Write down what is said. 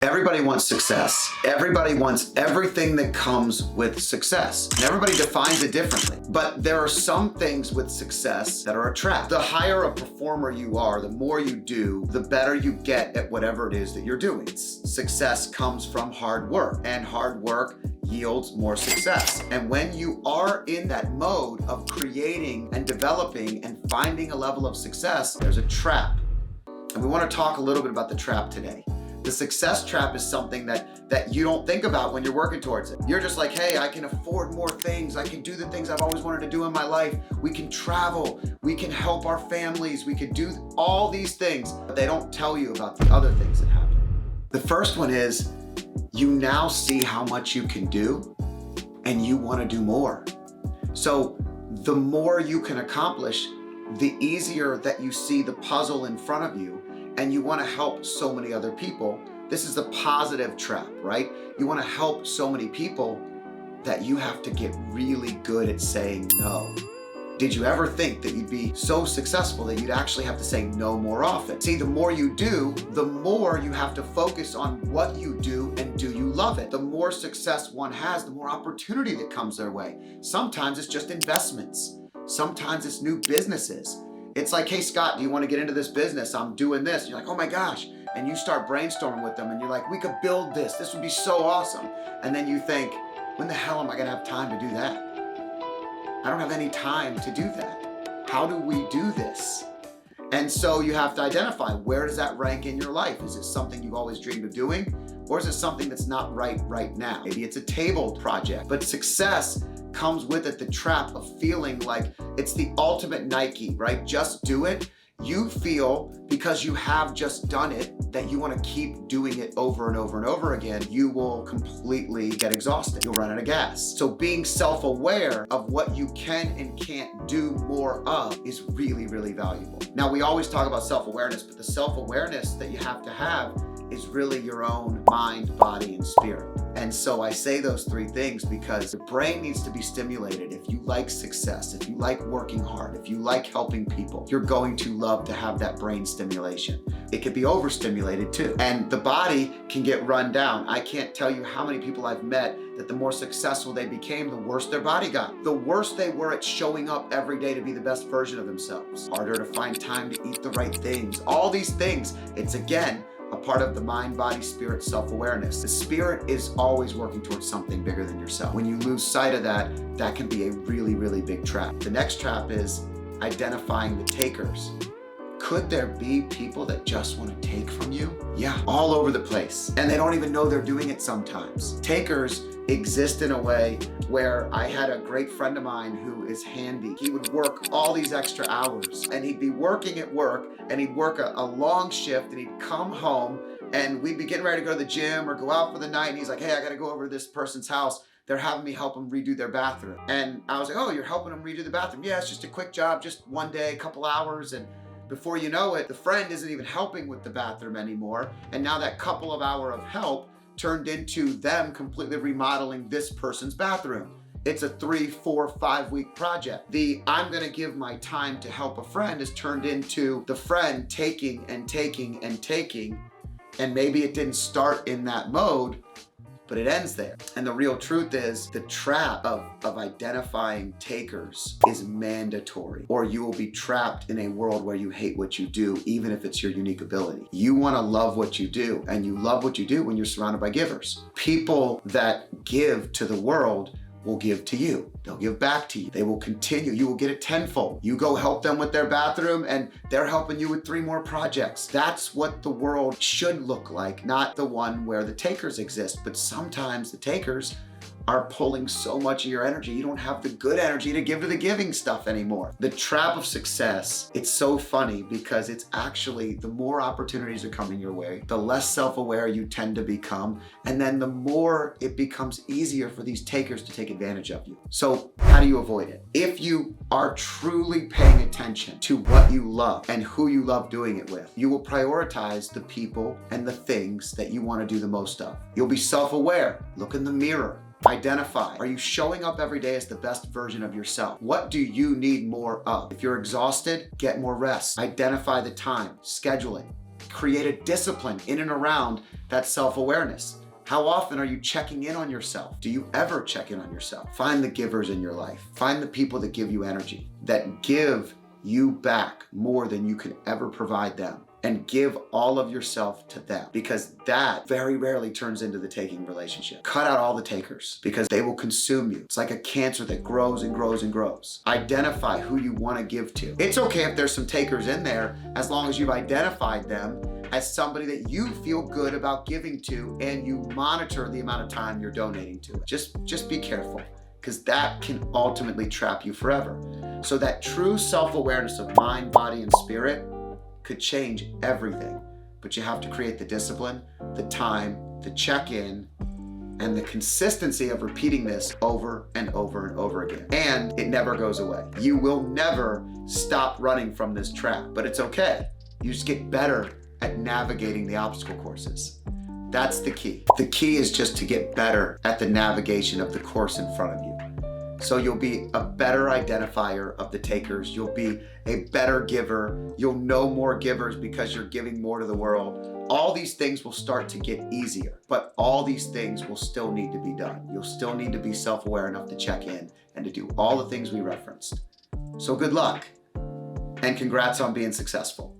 Everybody wants success. Everybody wants everything that comes with success. And everybody defines it differently. But there are some things with success that are a trap. The higher a performer you are, the more you do, the better you get at whatever it is that you're doing. Success comes from hard work, and hard work yields more success. And when you are in that mode of creating and developing and finding a level of success, there's a trap. And we want to talk a little bit about the trap today. The success trap is something that you don't think about when you're working towards it. You're just like, hey, I can afford more things. I can do the things I've always wanted to do in my life. We can travel. We can help our families. We can do all these things, but they don't tell you about the other things that happen. The first one is you now see how much you can do and you want to do more. So the more you can accomplish, the easier that you see the puzzle in front of you, and you want to help so many other people. This is the positive trap, right? You want to help so many people that you have to get really good at saying no. Did you ever think that you'd be so successful that you'd actually have to say no more often? See, the more you do, the more you have to focus on what you do and do you love it. The more success one has, the more opportunity that comes their way. Sometimes it's just investments. Sometimes it's new businesses. It's like, hey, Scott, do you want to get into this business? I'm doing this. And you're like, oh my gosh. And you start brainstorming with them and you're like, we could build this. This would be so awesome. And then you think, when the hell am I going to have time to do that? I don't have any time to do that. How do we do this? And so you have to identify, where does that rank in your life? Is it something you've always dreamed of doing? Or is it something that's not right now? Maybe it's a table project, but success comes with it the trap of feeling like it's the ultimate Nike, right? Just do it. You feel because you have just done it that you want to keep doing it over and over and over again. You will completely get exhausted. You'll run out of gas. So being self-aware of what you can and can't do more of is really, really valuable. Now, we always talk about self-awareness, but the self-awareness that you have to have is really your own mind, body, and spirit. And so I say those three things because the brain needs to be stimulated. If you like success, if you like working hard, if you like helping people, you're going to love to have that brain stimulation. It could be overstimulated too. And the body can get run down. I can't tell you how many people I've met that the more successful they became, the worse their body got. The worse they were at showing up every day to be the best version of themselves. Harder to find time to eat the right things. All these things, it's again, a part of the mind, body, spirit, self-awareness. The spirit is always working towards something bigger than yourself. When you lose sight of that, that can be a really, really big trap. The next trap is identifying the takers. Could there be people that just want to take from you? Yeah, all over the place. And they don't even know they're doing it sometimes. Takers exist in a way where I had a great friend of mine who is handy. He would work all these extra hours and he'd be working at work and he'd work a long shift and he'd come home and we'd be getting ready to go to the gym or go out for the night and he's like, hey, I gotta go over to this person's house. They're having me help them redo their bathroom. And I was like, oh, you're helping them redo the bathroom? Yeah, it's just a quick job, just one day, a couple hours. And before you know it, the friend isn't even helping with the bathroom anymore. And now that couple of hours of help turned into them completely remodeling this person's bathroom. It's a 3, 4, 5 week project. The I'm gonna give my time to help a friend has turned into the friend taking and taking and taking. And maybe it didn't start in that mode, but it ends there. And the real truth is the trap of identifying takers is mandatory, or you will be trapped in a world where you hate what you do, even if it's your unique ability. You wanna love what you do, and you love what you do when you're surrounded by givers. People that give to the world will give to you. They'll give back to you. They will continue. You will get it tenfold. You go help them with their bathroom and they're helping you with 3 more projects. That's what the world should look like, not the one where the takers exist. But sometimes the takers are pulling so much of your energy, you don't have the good energy to give to the giving stuff anymore. The trap of success, it's so funny because it's actually the more opportunities are coming your way, the less self-aware you tend to become, and then the more it becomes easier for these takers to take advantage of you. So how do you avoid it? If you are truly paying attention to what you love and who you love doing it with, you will prioritize the people and the things that you want to do the most of. You'll be self-aware. Look in the mirror. Identify. Are you showing up every day as the best version of yourself? What do you need more of? If you're exhausted, get more rest. Identify the time, schedule it. create a discipline in and around that self-awareness. How often are you checking in on yourself? Do you ever check in on yourself? Find the givers in your life. Find the people that give you energy, that give you back more than you can ever provide them. And give all of yourself to them, because that very rarely turns into the taking relationship. Cut out all the takers, because they will consume you. It's like a cancer that grows and grows and grows. Identify who you want to give to. It's okay if there's some takers in there, as long as you've identified them as somebody that you feel good about giving to, and you monitor the amount of time you're donating to it. Just be careful, because that can ultimately trap you forever. So that true self-awareness of mind, body, and spirit could change everything, but you have to create the discipline, the time, the check-in, and the consistency of repeating this over and over and over again. And it never goes away. You will never stop running from this trap, but it's okay. You just get better at navigating the obstacle courses. That's the key. The key is just to get better at the navigation of the course in front of you. So you'll be a better identifier of the takers. You'll be a better giver. You'll know more givers because you're giving more to the world. All these things will start to get easier, but all these things will still need to be done. You'll still need to be self-aware enough to check in and to do all the things we referenced. So good luck, and congrats on being successful.